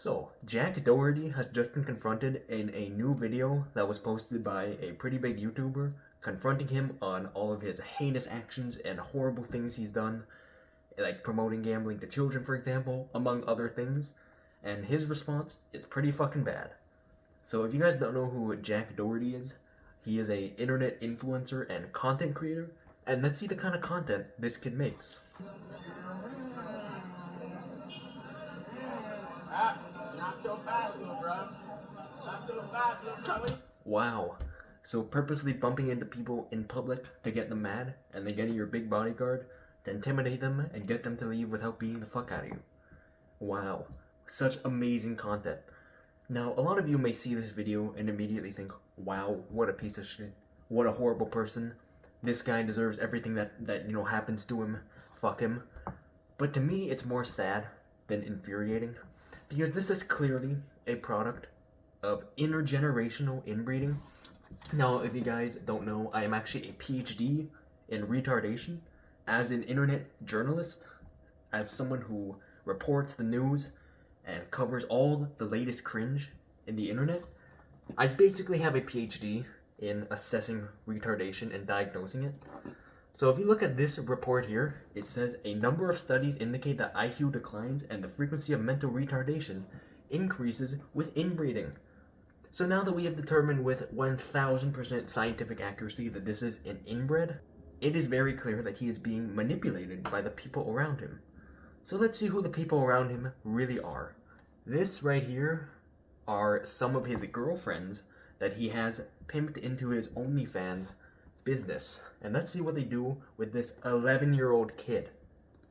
So, Jack Doherty has just been confronted in a new video that was posted by a pretty big YouTuber, confronting him on all of his heinous actions and horrible things he's done, like promoting gambling to children, for example, among other things. And his response is pretty fucking bad. So, if you guys don't know who Jack Doherty is, he is a internet influencer and content creator, and let's see the kind of content this kid makes. Not so fast, little bro. Not so fast, little Joey. Wow. So purposely bumping into people in public to get them mad, and then getting your big bodyguard to intimidate them and get them to leave without beating the fuck out of you. Wow. Such amazing content. Now, a lot of you may see this video and immediately think, wow, what a piece of shit. What a horrible person. This guy deserves everything that happens to him. Fuck him. But to me, it's more sad than infuriating, because this is clearly a product of intergenerational inbreeding. Now, if you guys don't know, I am actually a PhD in retardation, as an internet journalist, as someone who reports the news and covers all the latest cringe in the internet. I basically have a PhD in assessing retardation and diagnosing it. So if you look at this report here, it says a number of studies indicate that IQ declines and the frequency of mental retardation increases with inbreeding. So now that we have determined with 1000% scientific accuracy that this is an inbred, it is very clear that he is being manipulated by the people around him. So let's see who the people around him really are. This right here are some of his girlfriends that he has pimped into his OnlyFans business. And let's see what they do with this 11-year-old kid.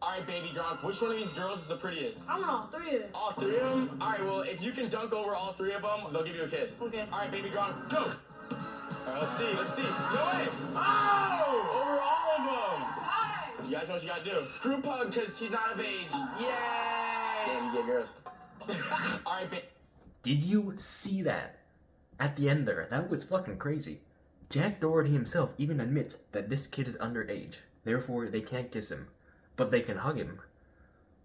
Alright, baby drunk, which one of these girls is the prettiest? I don't know, all three of them. All three of them? Alright, well, if you can dunk over all three of them, they'll give you a kiss. Okay. Alright, baby drunk, go! Alright, let's see. No way! Oh! Over all of them! Hi! You guys know what you gotta do. Group hug, because he's not of age. Yay! Damn, you get girls. Alright, baby. Did you see that? At the end there, that was fucking crazy. Jack Doherty himself even admits that this kid is underage, therefore they can't kiss him, but they can hug him.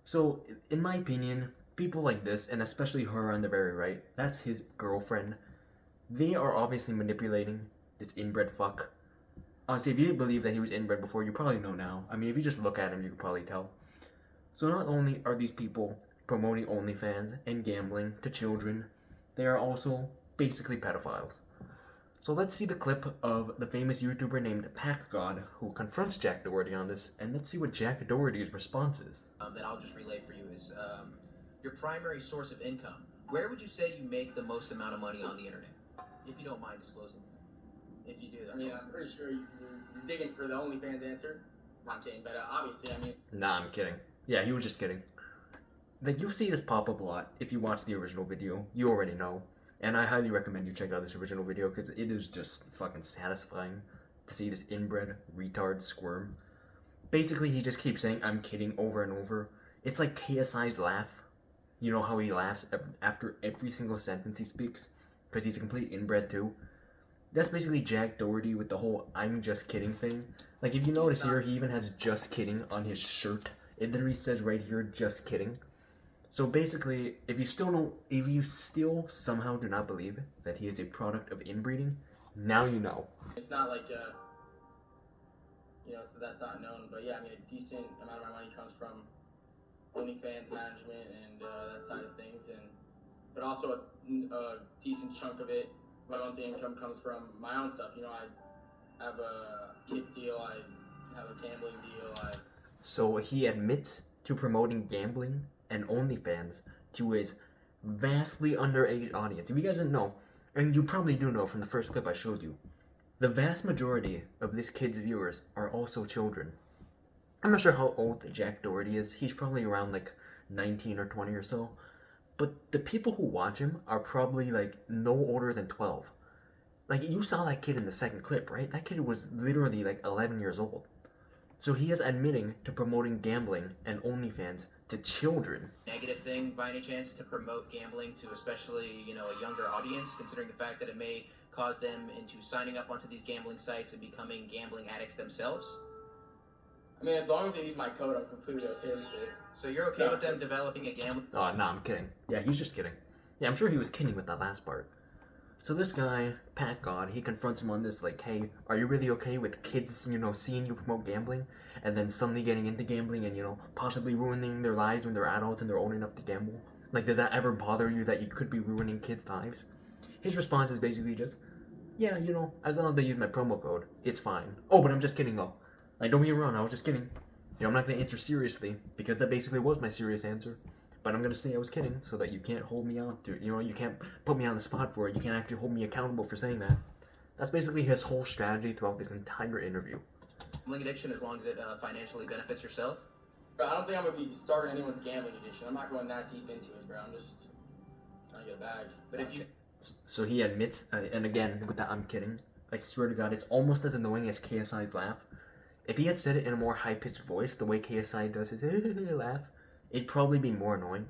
So, in my opinion, people like this, and especially her on the very right, that's his girlfriend, they are obviously manipulating this inbred fuck. Honestly, if you didn't believe that he was inbred before, you probably know now. I mean, if you just look at him, you can probably tell. So not only are these people promoting OnlyFans and gambling to children, they are also basically pedophiles. So let's see the clip of the famous YouTuber named PackGod who confronts Jack Doherty on this, and let's see what Jack Doherty's response is. That I'll just relay for you is your primary source of income. Where would you say you make the most amount of money on the internet? If you don't mind disclosing. If you do, that's I'm pretty sure you're digging for the OnlyFans answer. No, I'm kidding, but obviously, Nah, I'm kidding. Yeah, he was just kidding. Like, you'll see this pop up a lot if you watch the original video. You already know. And I highly recommend you check out this original video because it is just fucking satisfying to see this inbred retard squirm. Basically, he just keeps saying, I'm kidding, over and over. It's like KSI's laugh. You know how he laughs after every single sentence he speaks? Because he's a complete inbred too. That's basically Jack Doherty with the whole I'm just kidding thing. Like, if you notice here, he even has just kidding on his shirt. It literally says right here, just kidding. So basically, if you still somehow do not believe that he is a product of inbreeding, now you know. it's not like, so that's not known. But yeah, a decent amount of my money comes from OnlyFans management and that side of things. But also a decent chunk of it, my monthly income comes from my own stuff. I have a kick deal, I have a gambling deal. So he admits to promoting gambling and OnlyFans to his vastly underage audience. If you guys didn't know, and you probably do know from the first clip I showed you, the vast majority of this kid's viewers are also children. I'm not sure how old Jack Doherty is. He's probably around like 19 or 20 or so. But the people who watch him are probably like no older than 12. Like, you saw that kid in the second clip, right? That kid was literally like 11 years old. So he is admitting to promoting gambling and OnlyFans to children. negative thing by any chance to promote gambling to especially, a younger audience, considering the fact that it may cause them into signing up onto these gambling sites and becoming gambling addicts themselves? I mean, as long as they use my code, I'm completely okay with it. So you're okay with them developing a gambling? Oh, no, I'm kidding. Yeah, he's just kidding. Yeah, I'm sure he was kidding with that last part. So this guy, Pat God, he confronts him on this, like, hey, are you really okay with kids, seeing you promote gambling? And then suddenly getting into gambling and, possibly ruining their lives when they're adults and they're old enough to gamble? Like, does that ever bother you that you could be ruining kids' lives? His response is basically just, yeah, as long as they use my promo code, it's fine. Oh, but I'm just kidding, though. Like, don't get me wrong, I was just kidding. I'm not going to answer seriously, because that basically was my serious answer. But I'm going to say I was kidding, so that you can't hold me on to it. You can't put me on the spot for it. You can't actually hold me accountable for saying that. That's basically his whole strategy throughout this entire interview. Gambling addiction as long as it financially benefits yourself? But I don't think I'm going to be starting anyone's gambling addiction. I'm not going that deep into it, bro. I'm just trying to get a bag. But if you... So he admits, and again, with that I'm kidding, I swear to God, it's almost as annoying as KSI's laugh. If he had said it in a more high-pitched voice, the way KSI does his laugh, it'd probably be more annoying.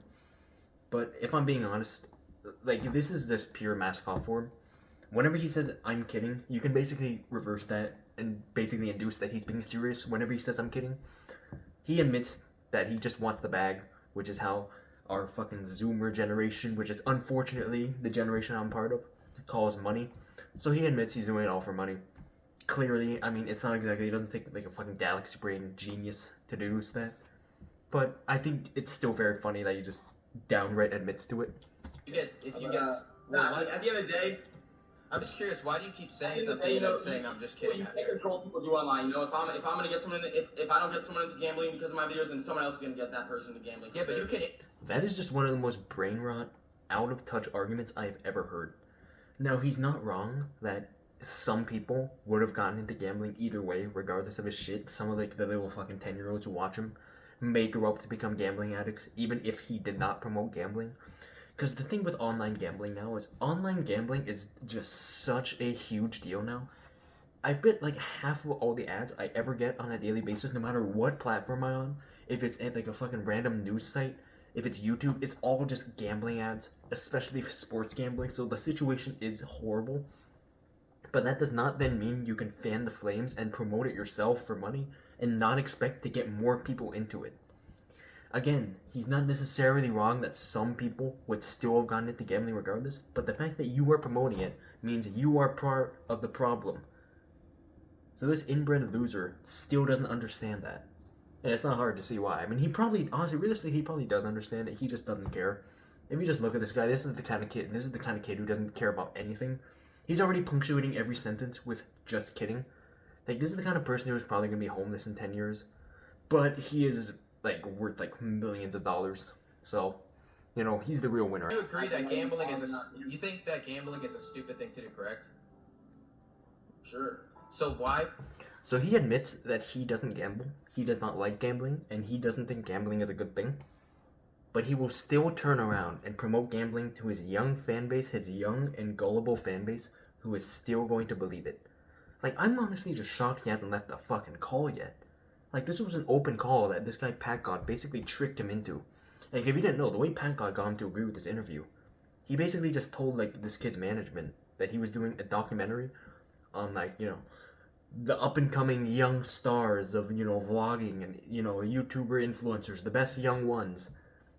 But if I'm being honest, like, this is just pure mask off for him. Whenever he says, I'm kidding, you can basically reverse that and basically induce that he's being serious whenever he says, I'm kidding. He admits that he just wants the bag, which is how our fucking Zoomer generation, which is unfortunately the generation I'm part of, calls money. So he admits he's doing it all for money. Clearly, I mean, it's not exactly, it doesn't take like a fucking galaxy brain genius to deduce that. But I think it's still very funny that he just downright admits to it. At the end of the day, I'm just curious, why do you keep saying something and saying I'm just kidding? You can't control what people do online. If I'm gonna get someone, if I don't get someone into gambling because of my videos, then someone else is gonna get that person into gambling. Yeah, but you can. That is just one of the most brain rot, out of touch arguments I've ever heard. Now, he's not wrong that some people would have gotten into gambling either way, regardless of his shit. Some of like the little fucking 10-year-olds who watch him may grow up to become gambling addicts, even if he did not promote gambling. Because the thing with online gambling now is online gambling is just such a huge deal now. I bet like half of all the ads I ever get on a daily basis, no matter what platform I'm on, if it's at like a fucking random news site, if it's YouTube, it's all just gambling ads, especially for sports gambling. So the situation is horrible. But that does not then mean you can fan the flames and promote it yourself for money and not expect to get more people into it. Again, he's not necessarily wrong that some people would still have gotten into gambling regardless, but the fact that you are promoting it means you are part of the problem. So this inbred loser still doesn't understand that. And it's not hard to see why. I mean, he probably, honestly, realistically, he probably does understand it. He just doesn't care. If you just look at this guy, this is the kind of kid who doesn't care about anything. He's already punctuating every sentence with just kidding. Like, this is the kind of person who's probably going to be homeless in 10 years. But he is, like, worth, like, millions of dollars. So, he's the real winner. You agree that gambling is you think that gambling is a stupid thing to do, correct? Sure. So why? So he admits that he doesn't gamble. He does not like gambling, and he doesn't think gambling is a good thing. But he will still turn around and promote gambling to his young fan base, his young and gullible fan base, who is still going to believe it. Like, I'm honestly just shocked he hasn't left a fucking call yet. Like, this was an open call that this guy Pat God basically tricked him into. Like, if you didn't know, the way Pat God got him to agree with this interview, he basically just told, like, this kid's management that he was doing a documentary on, like, the up-and-coming young stars of, vlogging and, YouTuber influencers, the best young ones.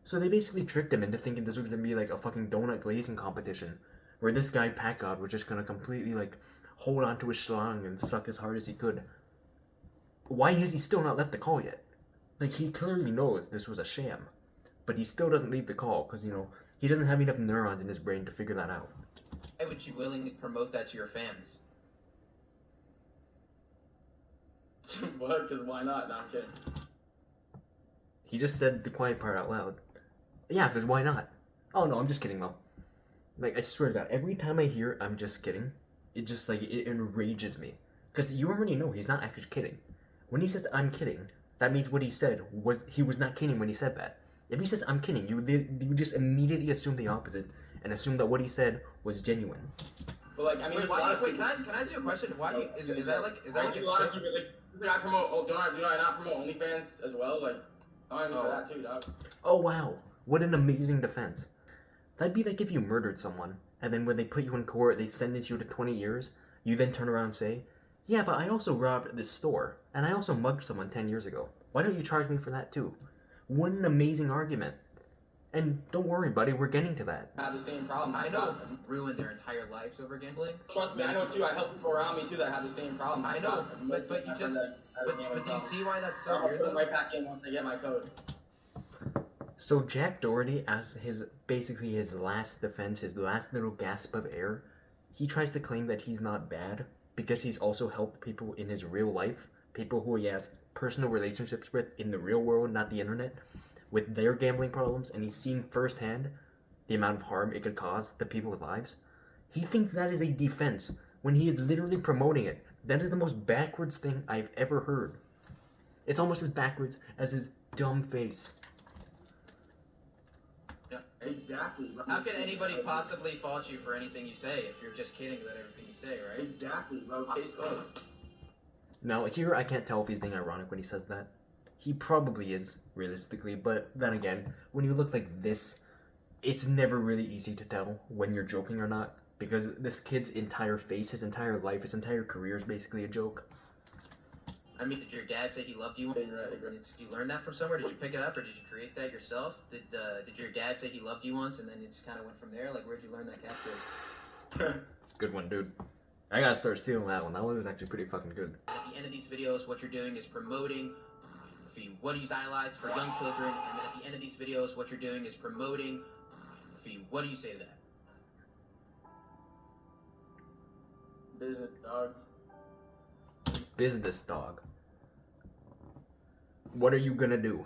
So they basically tricked him into thinking this was going to be, like, a fucking donut glazing competition, where this guy, Pat God, was just going to completely, like, hold on to his schlong and suck as hard as he could. Why has he still not left the call yet? Like, he clearly knows this was a sham, but he still doesn't leave the call, because, he doesn't have enough neurons in his brain to figure that out. Why would you willingly promote that to your fans? What? Because why not? No, I'm kidding. He just said the quiet part out loud. Yeah, because why not? Oh no, I'm just kidding though. Like, I swear to God, every time I hear I'm just kidding, it just, like, it enrages me. Because you already know he's not actually kidding. When he says I'm kidding, that means what he said was, he was not kidding when he said that. If he says I'm kidding, you just immediately assume the opposite, and assume that what he said was genuine. But, like, I mean, can I ask you a question? Why do you, is that like a trick? Do I not promote OnlyFans as well? Like, I understand that too, dog. Oh wow, what an amazing defense. That'd be like if you murdered someone, and then when they put you in court, they sentence you to 20 years, you then turn around and say, Yeah, but I also robbed this store, and I also mugged someone 10 years ago. Why don't you charge me for that too? What an amazing argument. And don't worry, buddy, we're getting to that. Have the same problem. I know ruin their entire lives over gambling. Trust me, I know too. I help people around me too that have the same problem. I know, but you just but do you see why that's so weird? I'll put them right back in once I get my code. So Jack Doherty, as his basically his last defense, his last little gasp of air, he tries to claim that he's not bad because he's also helped people in his real life, people who he has personal relationships with in the real world, not the internet, with their gambling problems, and he's seen firsthand the amount of harm it could cause to people's lives. He thinks that is a defense when he is literally promoting it. That is the most backwards thing I've ever heard. It's almost as backwards as his dumb face. Yeah. Exactly. How can anybody possibly fault you for anything you say if you're just kidding about everything you say, right? Exactly, bro. Case closed. Now, here I can't tell if he's being ironic when he says that. He probably is, realistically, but then again, when you look like this, it's never really easy to tell when you're joking or not, because this kid's entire face, his entire life, his entire career is basically a joke. I mean, did your dad say he loved you? Did you learn that from somewhere? Did you pick it up, or did you create that yourself? Did your dad say he loved you once, and then it just kind of went from there? Like, where'd you learn that catchphrase? Good one, dude. I gotta start stealing that one. That one was actually pretty fucking good. At the end of these videos, what you're doing is promoting what do you stylized for young children, and then at the end of these videos, what you're doing is promoting what do you say to that? Business dog. Business dog. What are you gonna do?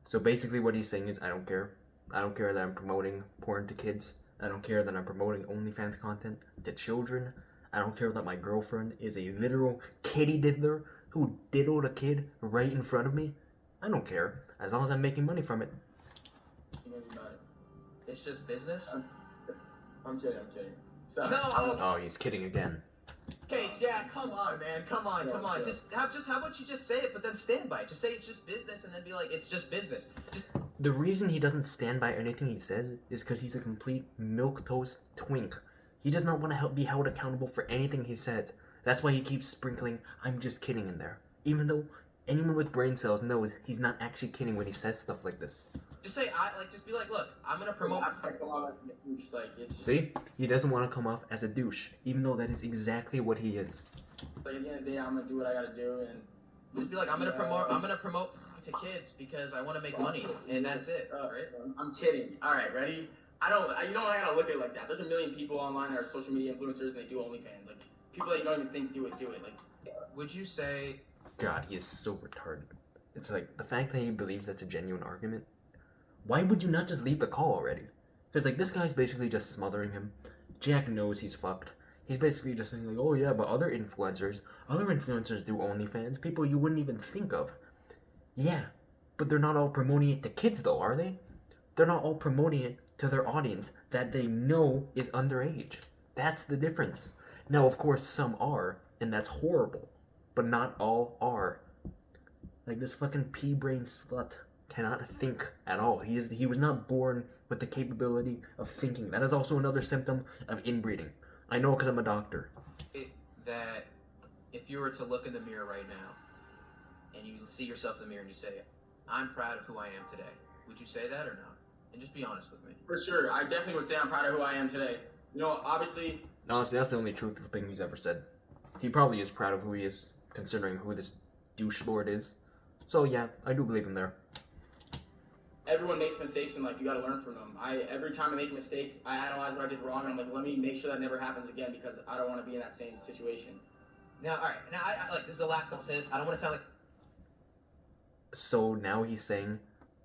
So basically what he's saying is, I don't care. I don't care that I'm promoting porn to kids. I don't care that I'm promoting OnlyFans content to children. I don't care that my girlfriend is a literal kitty diddler who diddled a kid right in front of me. I don't care, as long as I'm making money from it. It's just business? I'm kidding. So, Oh, he's kidding again. Okay, Jack, come on, man. Come on. How about you just say it, but then stand by it. Just say it's just business, and then be like, it's just business. The reason he doesn't stand by anything he says is because he's a complete milquetoast twink. He does not want to be held accountable for anything he says. That's why he keeps sprinkling, I'm just kidding in there. Even though anyone with brain cells knows he's not actually kidding when he says stuff like this. Just say, just be like, look, I'm gonna promote. See? He doesn't want to come off as a douche, even though that is exactly what he is. Like at the end of the day, I'm gonna do what I gotta do, and just be like, I'm gonna promote to kids because I want to make money, and that's it, right? I'm kidding. All right, ready? You don't gotta look at it like that. There's a million people online that are social media influencers, and they do OnlyFans. Like people that you don't even think do it. Like, would you say? God, he is so retarded. It's like the fact that he believes that's a genuine argument. Why would you not just leave the call already? Because like this guy's basically just smothering him. Jack knows he's fucked. He's basically just saying like, oh yeah, but other influencers do OnlyFans, people you wouldn't even think of. Yeah, but they're not all promoting it to kids though, are they? They're not all promoting it to their audience that they know is underage. That's the difference. Now, of course, some are, and that's horrible, but not all are. Like this fucking pea-brain slut cannot think at all. He was not born with the capability of thinking. That is also another symptom of inbreeding. I know because I'm a doctor. That if you were to look in the mirror right now, and you see yourself in the mirror and you say, I'm proud of who I am today, would you say that or not? And just be honest with me. For sure, I definitely would say I'm proud of who I am today. You know, obviously... Honestly, that's the only truthful thing he's ever said. He probably is proud of who he is, considering who this douche lord is. So yeah, I do believe him there. Everyone makes mistakes in life. You got to learn from them. Every time I make a mistake, I analyze what I did wrong, and I'm like, let me make sure that never happens again because I don't want to be in that same situation. Now, all right. Now, I like this is the last time I'll say this. I don't want to sound like. So now he's saying,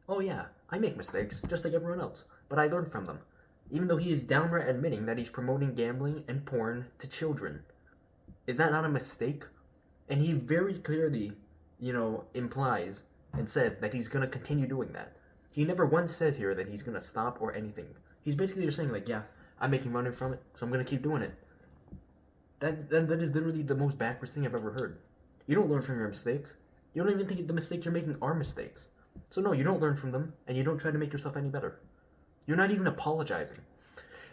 oh yeah, I make mistakes just like everyone else, but I learn from them. Even though he is downright admitting that he's promoting gambling and porn to children. Is that not a mistake? And he very clearly, implies and says that he's going to continue doing that. He never once says here that he's going to stop or anything. He's basically just saying like, yeah, I'm making money from it, so I'm going to keep doing it. That is literally the most backwards thing I've ever heard. You don't learn from your mistakes. You don't even think the mistakes you're making are mistakes. So no, you don't learn from them, and you don't try to make yourself any better. You're not even apologizing.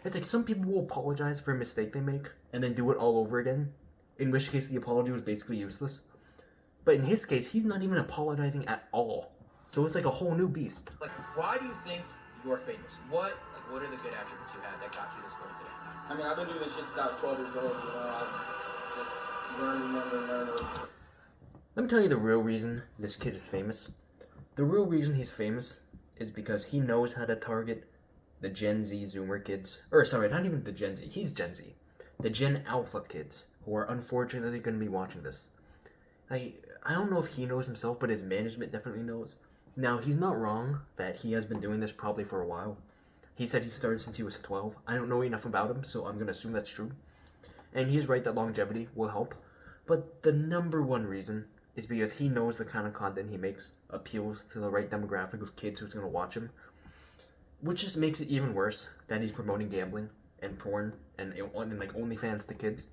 It's like some people will apologize for a mistake they make, and then do it all over again. in which case the apology was basically useless. But in his case, he's not even apologizing at all. So it's like a whole new beast. Like, why do you think you're famous? What are the good attributes you had that got you this point today? I mean, I've been doing this shit since I was 12 years old, you know. I've just learned. Let me tell you the real reason this kid is famous. The real reason he's famous is because he knows how to target the Gen Z Zoomer kids. Or sorry, not even the Gen Z. He's Gen Z. The Gen Alpha kids who are unfortunately going to be watching this. I don't know if he knows himself, but his management definitely knows. Now, he's not wrong that he has been doing this probably for a while. He said he started since he was 12. I don't know enough about him, so I'm going to assume that's true. And he's right that longevity will help. But the number one reason is because he knows the kind of content he makes appeals to the right demographic of kids who's going to watch him. Which just makes it even worse that he's promoting gambling and porn and like OnlyFans to kids.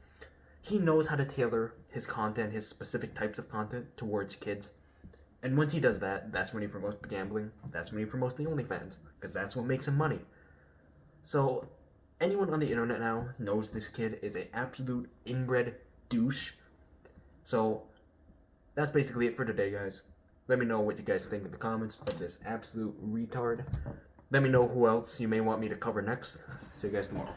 He knows how to tailor his content, his specific types of content towards kids. And once he does that, that's when he promotes the gambling. That's when he promotes the OnlyFans. Because that's what makes him money. So, anyone on the internet now knows this kid is an absolute inbred douche. So, that's basically it for today, guys. Let me know what you guys think in the comments of this absolute retard. Let me know who else you may want me to cover next. See you guys tomorrow.